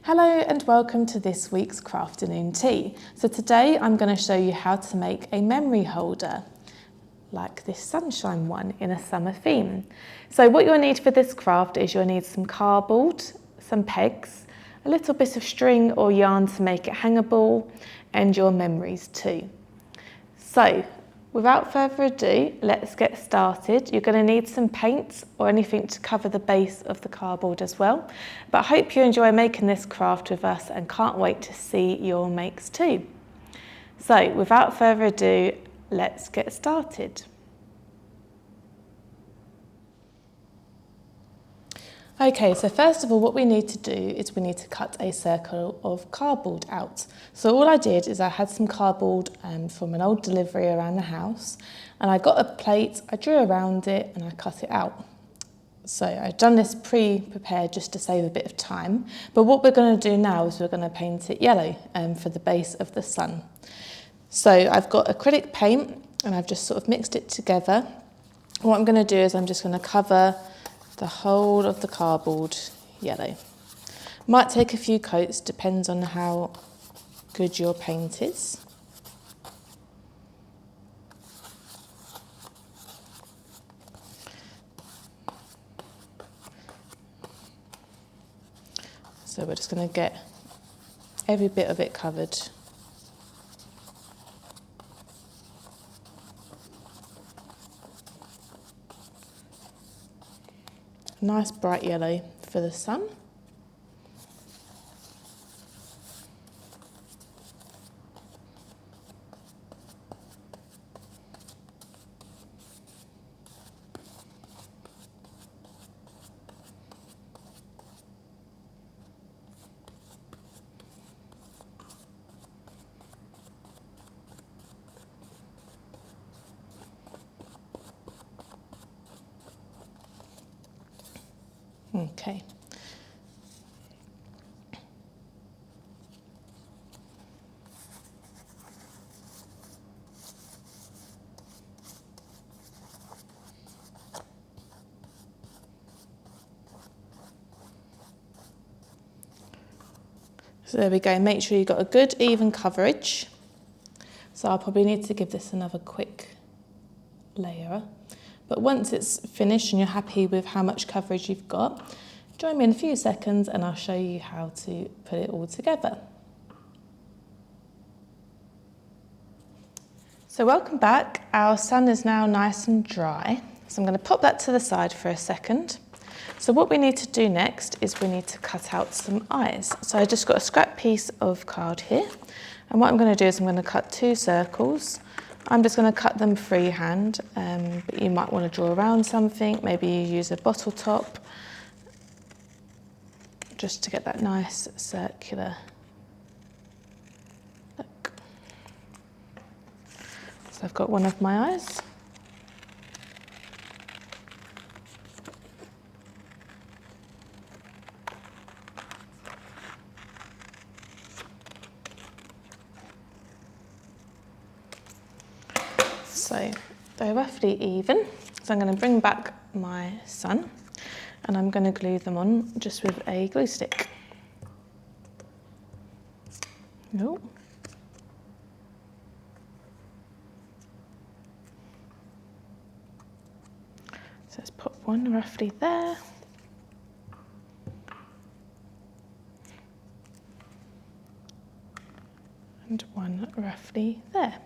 Hello and welcome to this week's Crafternoon tea. So today I'm going to show you how to make a memory holder like this sunshine one in a summer theme. So what you'll need for this craft is you'll need some cardboard, some pegs, a little bit of string or yarn to make it hangable, and your memories too. So without further ado, let's get started. You're going to need some paint or anything to cover the base of the cardboard as well. But I hope you enjoy making this craft with us and can't wait to see your makes too. So without further ado, let's get started. Okay, so first of all, what we need to do is we need to cut a circle of cardboard out. So all I did is I had some cardboard from an old delivery around the house, and I got a plate, I drew around it and I cut it out. So I've done this pre-prepared just to save a bit of time, but what we're going to do now is we're going to paint it yellow for the base of the sun. So I've got acrylic paint and I've just sort of mixed it together. What I'm going to do is I'm just going to cover the whole of the cardboard yellow. Might take a few coats, depends on how good your paint is. So we're just going to get every bit of it covered. Nice bright yellow for the sun. Okay. So there we go, make sure you've got a good even coverage. So I'll probably need to give this another quick layer. But once it's finished and you're happy with how much coverage you've got, join me in a few seconds and I'll show you how to put it all together. So welcome back. Our sun is now nice and dry. So I'm going to pop that to the side for a second. So what we need to do next is we need to cut out some eyes. So I just got a scrap piece of card here. And what I'm going to do is I'm going to cut 2 circles. I'm just going to cut them freehand, but you might want to draw around something. Maybe you use a bottle top just to get that nice circular look. So I've got one of my eyes. So they're roughly even. So I'm going to bring back my sun and I'm going to glue them on just with a glue stick. No. So let's put one roughly there. And one roughly there.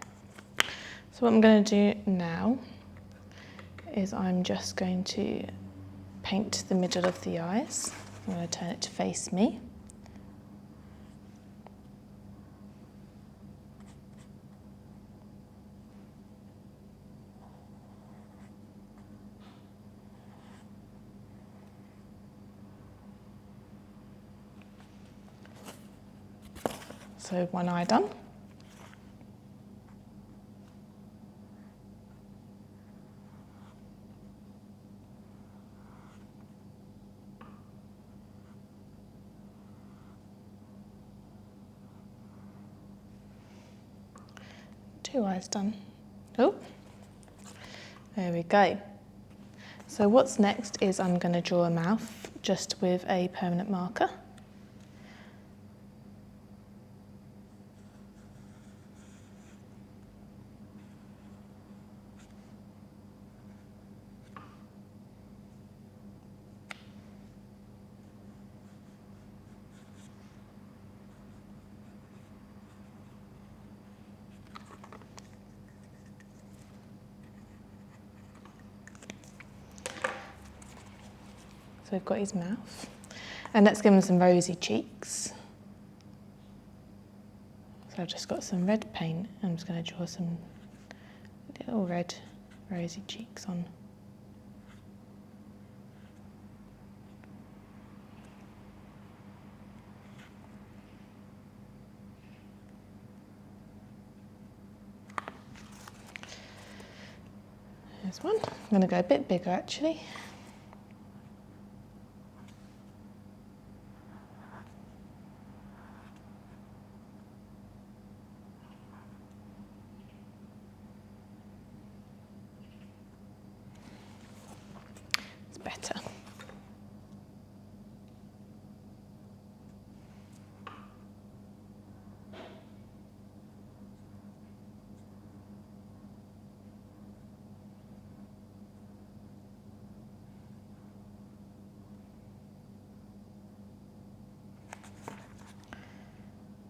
So what I'm going to do now is I'm just going to paint the middle of the eyes. I'm going to turn it to face me. So one eye done. Two eyes done. Oh, there we go. So what's next is I'm going to draw a mouth just with a permanent marker. So we've got his mouth. And let's give him some rosy cheeks. So I've just got some red paint. I'm just going to draw some little red rosy cheeks on. There's one. I'm going to go a bit bigger actually. It's better.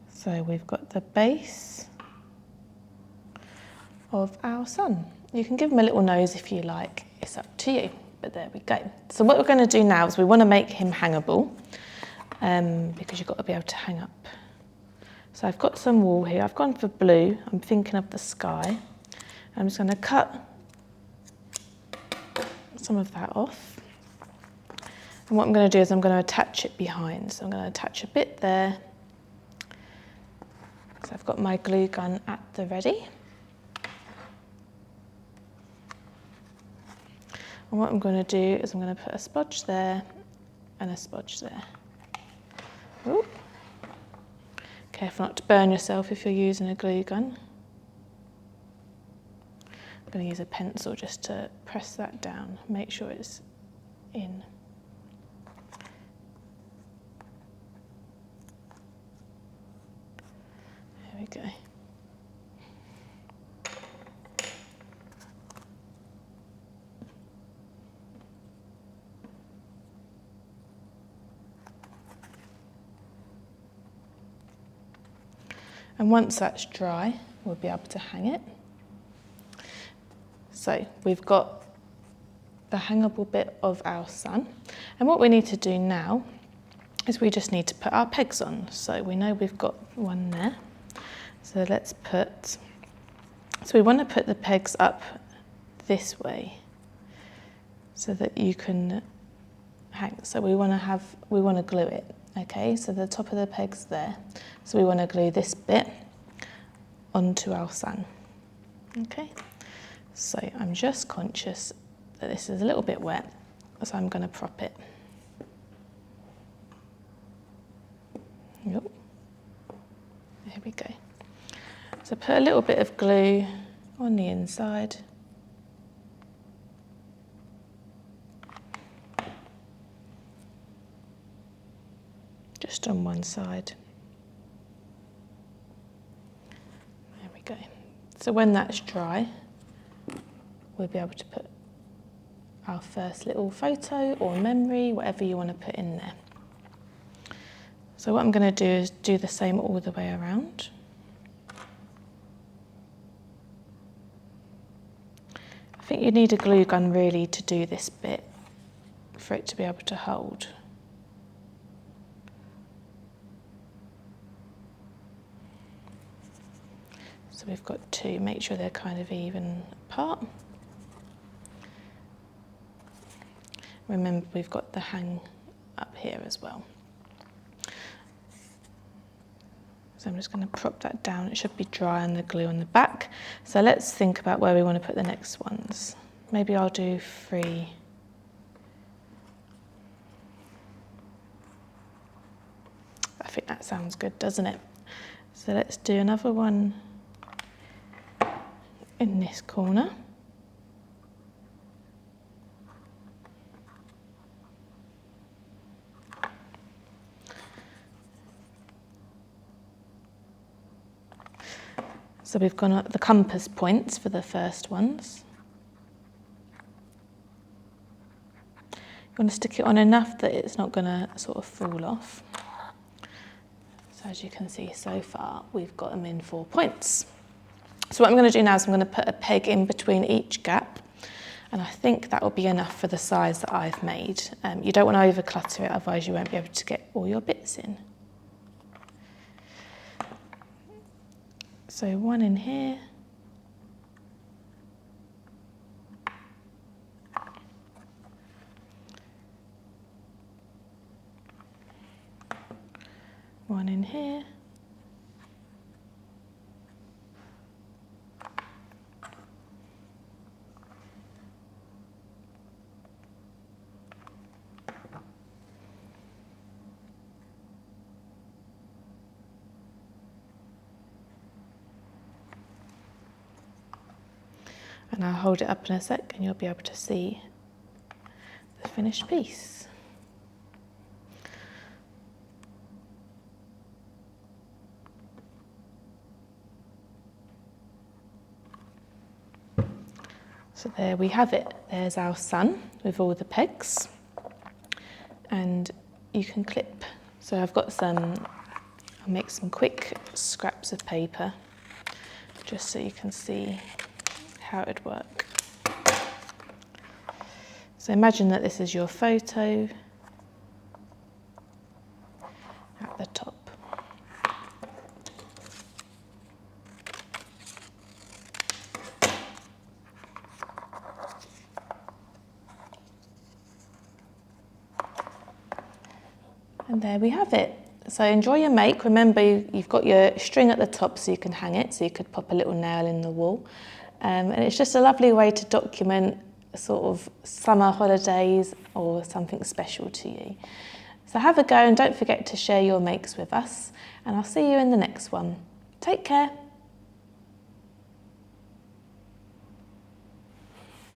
So we've got the base of our sun. You can give him a little nose if you like, it's up to you, but there we go. So what we're going to do now is we want to make him hangable because you've got to be able to hang up. So I've got some wool here, I've gone for blue, I'm thinking of the sky. I'm just going to cut some of that off. And what I'm going to do is I'm going to attach it behind. So I'm going to attach a bit there. So I've got my glue gun at the ready. And what I'm going to do is I'm going to put a splodge there and a splodge there. Ooh. Careful not to burn yourself if you're using a glue gun. I'm going to use a pencil just to press that down, make sure it's in. There we go. And once that's dry, we'll be able to hang it. So we've got the hangable bit of our sun. And what we need to do now is we just need to put our pegs on. So we know we've got one there. So let's put, so we want to put the pegs up this way so that you can hang. So we want to glue it, okay? So the top of the peg's there. So we want to glue this bit onto our sun, okay? So I'm just conscious that this is a little bit wet, so I'm going to prop it. Yep. There we go. So put a little bit of glue on the inside. Just on one side. There we go. So when that's dry, we'll be able to put our first little photo or memory, whatever you want to put in there. So what I'm going to do is do the same all the way around. I think you need a glue gun really to do this bit for it to be able to hold. So we've got two, make sure they're kind of even apart. Remember we've got the hang up here as well. So I'm just going to prop that down. It should be dry and the glue on the back. So let's think about where we want to put the next ones. Maybe I'll do 3. I think that sounds good, doesn't it? So let's do another one in this corner. So we've gone at the compass points for the first ones. You want to stick it on enough that it's not going to sort of fall off. So as you can see so far, we've got them in 4 points. So what I'm going to do now is I'm going to put a peg in between each gap, And I think that will be enough for the size that I've made. You don't want to over clutter it, otherwise you won't be able to get all your bits in. So one in here. One in here. And I'll hold it up in a sec and you'll be able to see the finished piece. So there we have it. There's our sun with all the pegs, and you can clip. So I've got I'll make some quick scraps of paper just so you can see how it would work. So imagine that this is your photo at the top. And there we have it. So enjoy your make. Remember, you've got your string at the top so you can hang it, so you could pop a little nail in the wall. And it's just a lovely way to document sort of summer holidays or something special to you. So have a go and don't forget to share your makes with us, and I'll see you in the next one. Take care.